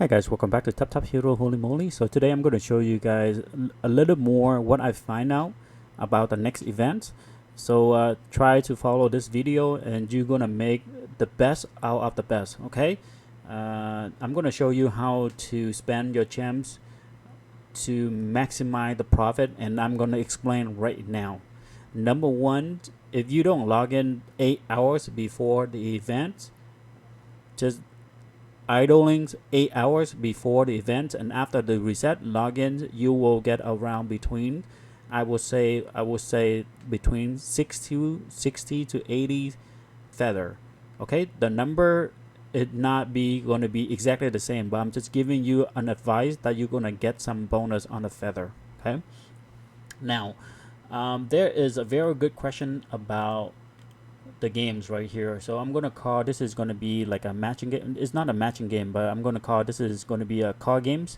Hi guys, welcome back to Taptap Hero Holy Moly. So today I'm going to show you guys a little more what I find out about the next event. So try to follow this video and you're going to make the best out of the best, okay? I'm going to show you how to spend your gems to maximize the profit, and I'm going to explain right now. Number one, if you don't log in 8 hours before the event, just idling 8 hours before the event and after the reset login, you will get around between I would say between 60 to 80 feather. Okay, the number it not be going to be exactly the same, but I'm just giving you an advice that you're going to get some bonus on the feather. Okay, now there is a very good question about the games right here. So I'm gonna call this is gonna be like a matching game. It's not a matching game, but I'm gonna call this is gonna be a card games.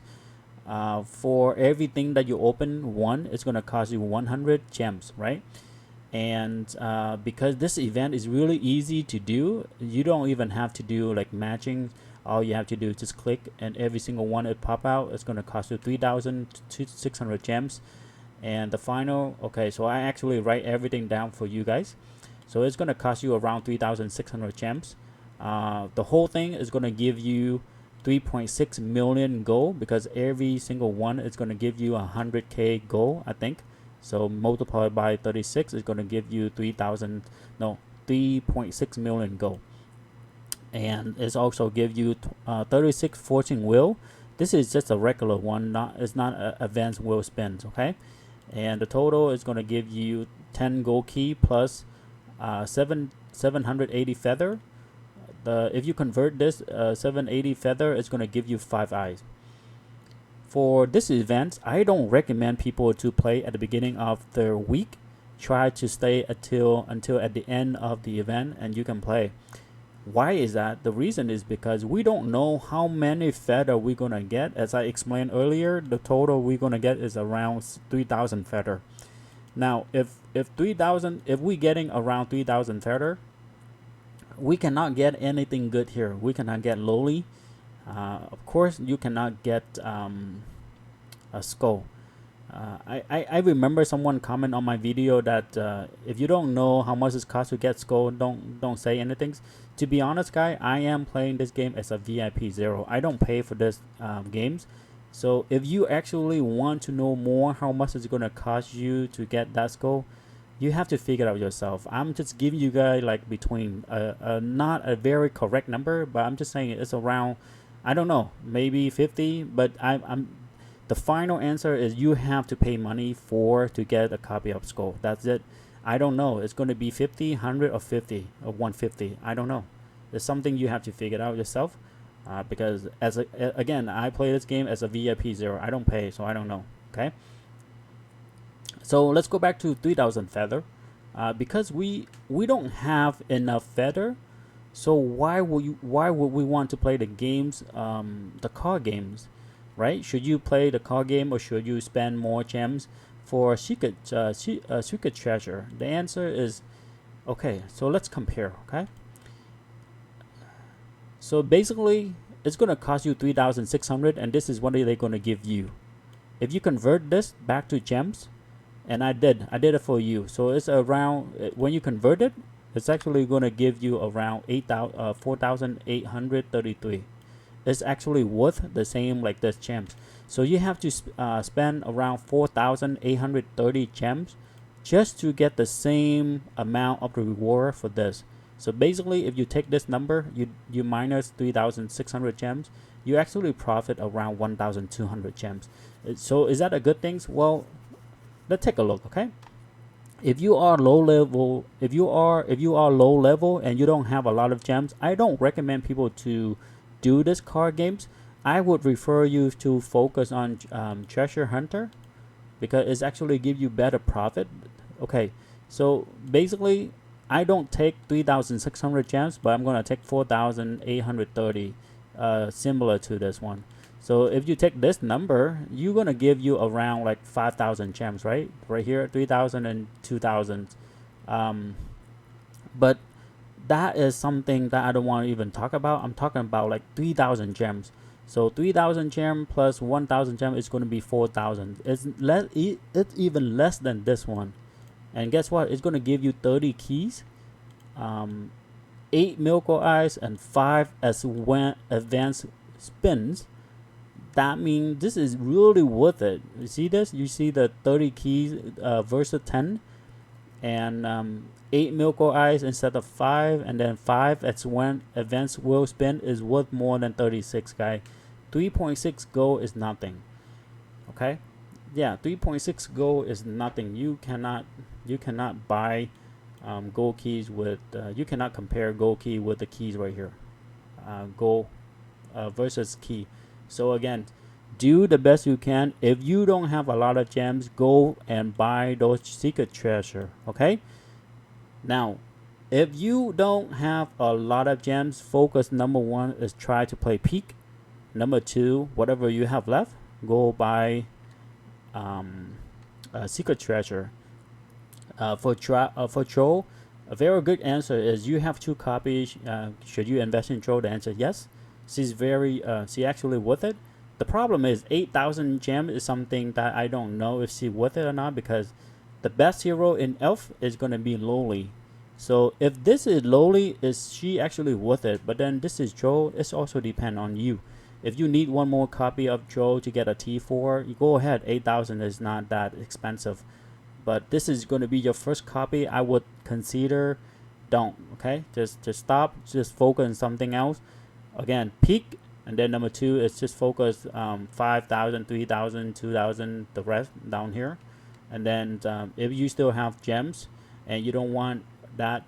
For everything that you open one, it's gonna cost you 100 gems, right? And because this event is really easy to do, you don't even have to do like matching. All you have to do is just click, and every single one it pop out. It's gonna cost you 3,600 gems. And the final, okay, so I actually write everything down for you guys. So it's going to cost you around 3,600 gems. The whole thing is going to give you 3.6 million gold, because every single one is going to give you 100k gold, I think. So multiplied by 36 is going to give you 3.6 million gold. And it's also give you 36 fortune wheel. This is just a regular one, it's not an advanced wheel spins, okay? And the total is going to give you 10 gold key plus 780 feather. If you convert this 780 feather, it's going to give you 5 eyes. For this event, I don't recommend people to play at the beginning of their week. Try to stay until at the end of the event and you can play. Why is that? The reason is because we don't know how many feather we're gonna get. As I explained earlier, the total we're gonna get is around 3,000 feather. Now, if we getting around 3,000 feather, we cannot get anything good here. We cannot get lowly. Of course, you cannot get a skull. I remember someone comment on my video that if you don't know how much it costs to get skull, don't say anything. To be honest, guy, I am playing this game as a VIP 0. I don't pay for this games. So if you actually want to know more how much it's gonna cost you to get that skull, you have to figure it out yourself. I'm just giving you guys like between not a very correct number, but I'm just saying it's around, I don't know, maybe 50. But I'm the final answer is you have to pay money to get a copy of skull. That's it. I don't know. It's going to be 50, 100, or 50, or 150. I don't know. It's something you have to figure out yourself. Because again, I play this game as a VIP 0. I don't pay, so I don't know. Okay. So let's go back to 3,000 feather. Because we don't have enough feather, so why would we want to play the games, the card games, right? Should you play the card game, or should you spend more gems for secret treasure? The answer is okay. So let's compare. Okay. So basically, it's gonna cost you 3,600, and this is what they're gonna give you. If you convert this back to gems, and I did it for you. So it's around, when you convert it, it's actually gonna give you around 4,833. It's actually worth the same like this gems. So you have to spend around 4,830 gems just to get the same amount of the reward for this. So basically, if you take this number, you minus 3,600 gems, you actually profit around 1,200 gems. So is that a good thing? Well, let's take a look. Okay, if you are low level, if you are low level and you don't have a lot of gems, I don't recommend people to do this card games. I would refer you to focus on treasure hunter, because it's actually give you better profit. Okay, so basically, I don't take 3,600 gems, but I'm gonna take 4,830, similar to this one. So if you take this number, you're gonna give you around like 5,000 gems, right? Right here, 3,000 and 2,000. But that is something that I don't want to even talk about. I'm talking about like 3,000 gems. So 3,000 gem plus 1,000 gem is going to be 4,000. It's even less than this one. And guess what? It's going to give you 30 keys, 8 miracle eyes, and 5 as when advanced spins. That means this is really worth it. You see this? You see the 30 keys versus 10, and 8 miracle eyes instead of 5, and then 5 as when advanced will spin is worth more than 36, guy. 3.6 gold is nothing. Okay, yeah, 3.6 gold is nothing. You cannot buy gold keys with you cannot compare gold key with the keys right here. Gold versus key. So again, do the best you can. If you don't have a lot of gems, go and buy those secret treasure. Okay, now if you don't have a lot of gems, focus number 1 is try to play peak. Number 2, whatever you have left, go buy a secret treasure. For troll, a very good answer is you have 2 copies. Should you invest in troll? The answer is yes. She's actually worth it. The problem is 8,000 gem is something that I don't know if she's worth it or not, because the best hero in elf is gonna be lowly. So if this is lowly, is she actually worth it? But then this is troll. It's also depend on you. If you need one more copy of troll to get a T4, you go ahead. 8,000 is not that expensive. But this is going to be your first copy. I would consider don't. Okay, just stop. Just focus on something else. Again, peak, and then number 2 is just focus 5,000, 3,000, 2,000, the rest down here. And then if you still have gems and you don't want that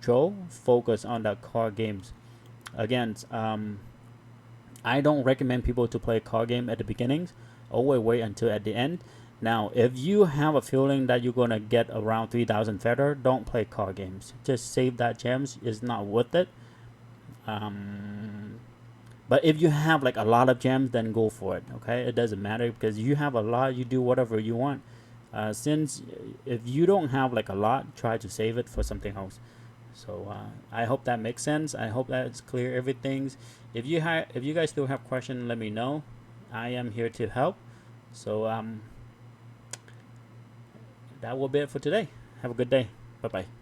troll, focus on the card games. Again, I don't recommend people to play card game at the beginnings. Always wait until at the end. Now, if you have a feeling that you're gonna get around 3,000 feather, don't play card games. Just save that gems. It's not worth it. But if you have like a lot of gems, then go for it. Okay, it doesn't matter, because you have a lot. You do whatever you want. Since if you don't have like a lot, try to save it for something else. So I hope that makes sense. I hope that's clear everything. If you guys still have questions, let me know. I am here to help. So that will be it for today. Have a good day. Bye bye.